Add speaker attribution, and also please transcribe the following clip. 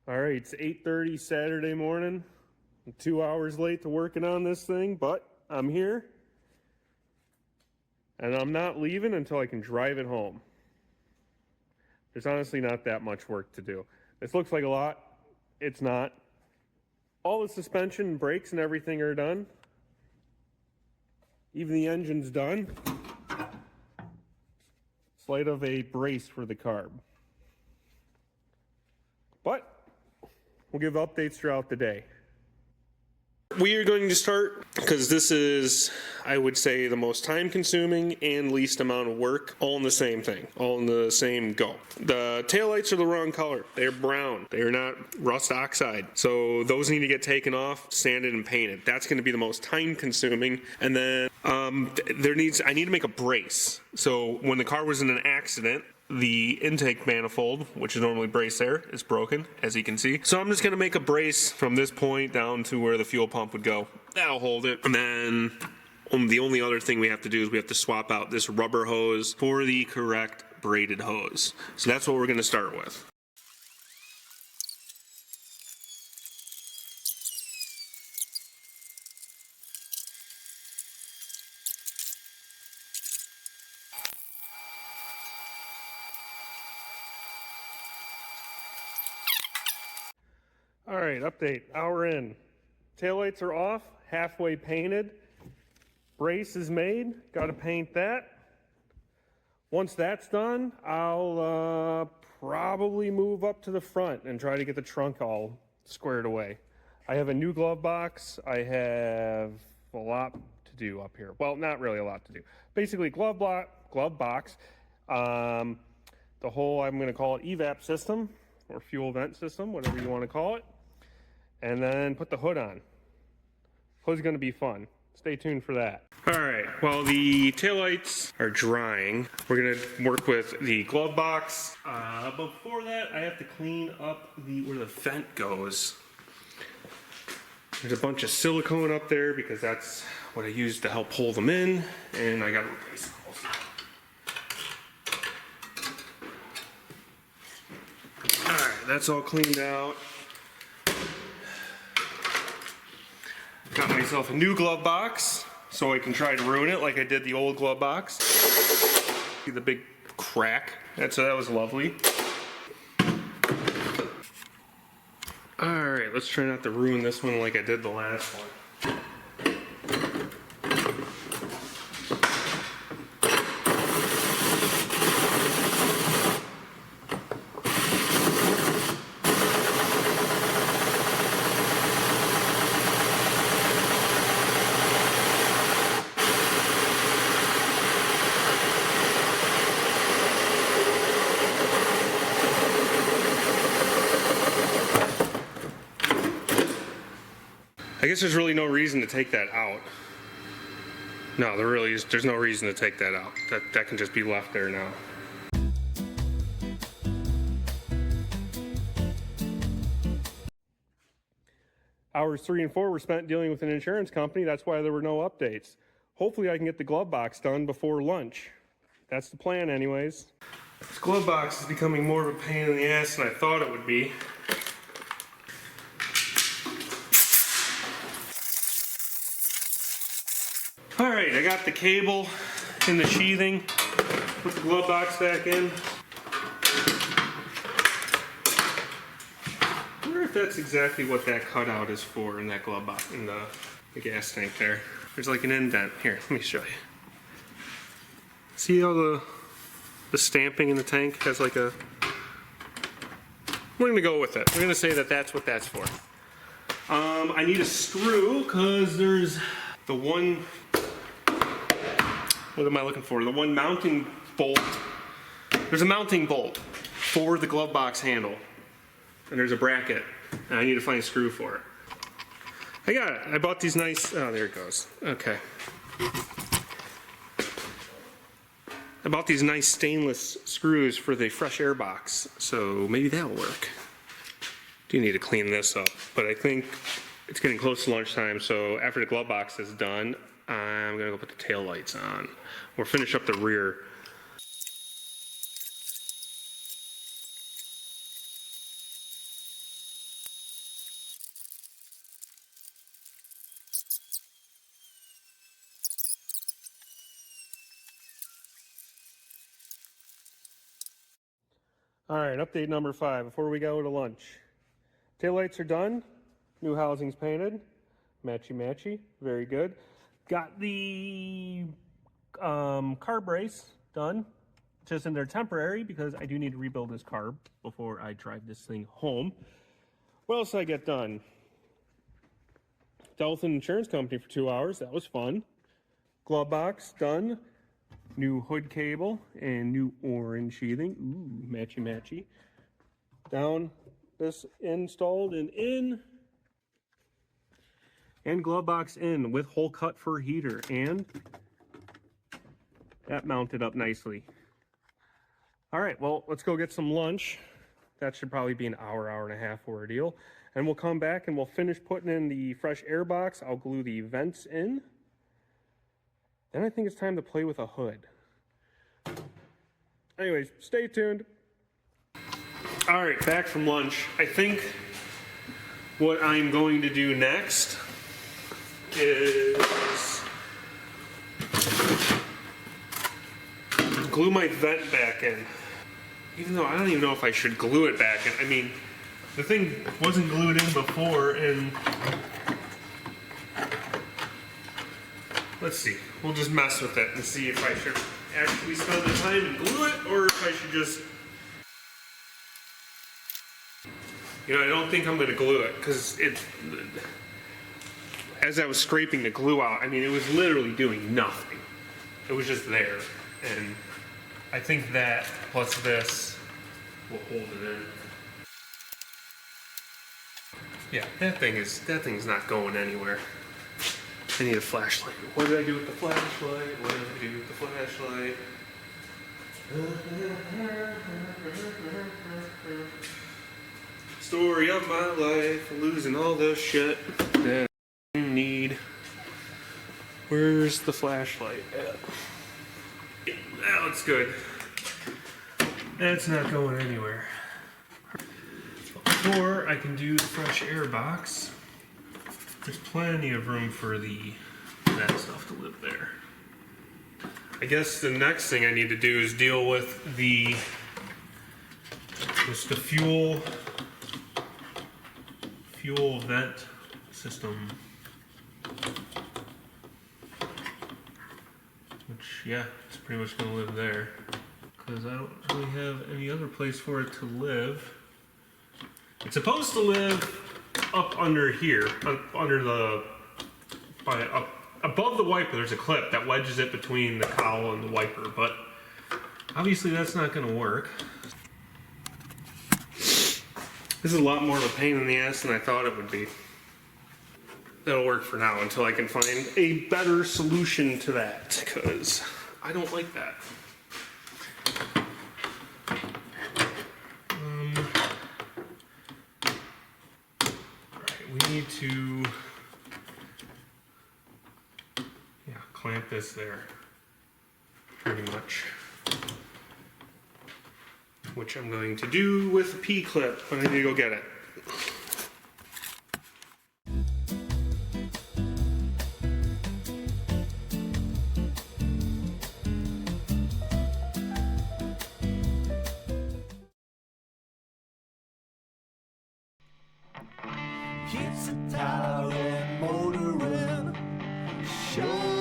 Speaker 1: All right, it's 8:30 Saturday morning. I'm 2 hours late to working on this thing, but I'm here. And I'm not leaving until I can drive it home. There's honestly not that much work to do. This looks like a lot. It's not. All the suspension and brakes and everything are done. Even the engine's done. Slight of a brace for the carb. But we'll give updates throughout the day. We are going to start, because this is, I would say, the most time-consuming and least amount of work, all in the same thing, all in the same go. The taillights are the wrong color. They're brown. They are not rust oxide. So those need to get taken off, sanded, and painted. That's going to be the most time-consuming. And then I need to make a brace. So when the car was in an accident, the intake manifold, which is normally braced there, is broken, as you can see. So I'm just going to make a brace from this point down to where the fuel pump would go. That'll hold it. And then the only other thing we have to do is we have to swap out this rubber hose for the correct braided hose. So that's what we're going to start with. All right, update, hour in. Taillights are off, halfway painted. Brace is made, gotta paint that. Once that's done, I'll probably move up to the front and try to get the trunk all squared away. I have a new glove box. I have a lot to do up here. Well, not really a lot to do. Basically, glove box, the whole, I'm gonna call it evap system, or fuel vent system, whatever you wanna call it. And then put the hood on. Hood's gonna be fun. Stay tuned for that. All right, while the taillights are drying, we're gonna work with the glove box. Before that, I have to clean up where the vent goes. There's a bunch of silicone up there because that's what I used to help hold them in, and I gotta replace them. All right, that's all cleaned out. Got myself a new glove box so I can try to ruin it like I did the old glove box. See the big crack? That was lovely. Alright, let's try not to ruin this one like I did the last one. I guess there's really no reason to take that out. No, there's no reason to take that out. That can just be left there now. Hours 3 and 4 were spent dealing with an insurance company. That's why there were no updates. Hopefully I can get the glove box done before lunch. That's the plan anyways. This glove box is becoming more of a pain in the ass than I thought it would be. All right, I got the cable in the sheathing. Put the glove box back in. I wonder if that's exactly what that cutout is for in that glove box, in the gas tank there. There's like an indent. Here, let me show you. See how the stamping in the tank has like a... We're gonna go with it. We're gonna say that that's what that's for. I need a screw because there's the one... What am I looking for? The one mounting bolt. There's a mounting bolt for the glove box handle. And there's a bracket. And I need to find a screw for it. I got it. I bought these nice... Oh, there it goes. Okay. I bought these nice stainless screws for the fresh air box. So maybe that'll work. Do need to clean this up. But I think it's getting close to lunchtime. So after the glove box is done, I'm gonna go put the tail lights on. We'll finish up the rear. All right, update number 5 before we go to lunch. Taillights are done. New housing's painted. Matchy matchy. Very good. Got the carb brace done. Just in there temporary because I do need to rebuild this carb before I drive this thing home. What else did I get done? Dealt with an insurance company for 2 hours. That was fun. Glove box done. New hood cable and new orange sheathing. Ooh, matchy matchy. Down this installed and in. And glove box in with hole cut for heater. And that mounted up nicely. All right, well, let's go get some lunch. That should probably be an hour, hour and a half ordeal. And we'll come back and we'll finish putting in the fresh air box. I'll glue the vents in. Then I think it's time to play with a hood. Anyways, stay tuned. All right, back from lunch. I think what I'm going to do next is glue my vent back in. Even though I don't even know if I should glue it back in. I mean, the thing wasn't glued in before, and let's see. We'll just mess with it and see if I should actually spend the time and glue it, or if I should just... You know, I don't think I'm going to glue it, because it... As I was scraping the glue out, I mean, it was literally doing nothing. It was just there, and I think that plus this will hold it in. Yeah, that thing's not going anywhere. I need a flashlight. What did I do with the flashlight? What did I do with the flashlight? Story of my life, losing all the shit that I need. Where's the flashlight at? Yeah, that looks good. That's not going anywhere. Or I can do the fresh air box. There's plenty of room for that stuff to live there. I guess the next thing I need to do is deal with just the fuel vent system. Which, yeah, it's pretty much gonna live there. Because I don't really have any other place for it to live. It's supposed to live up under here, above the wiper. There's a clip that wedges it between the cowl and the wiper, but obviously that's not going to work. This is a lot more of a pain in the ass than I thought it would be. That'll work for now until I can find a better solution to that, because I don't like that. We need to, clamp this there, pretty much. Which I'm going to do with a P-clip, but I need to go get it.
Speaker 2: Keeps the tire and motor running. Show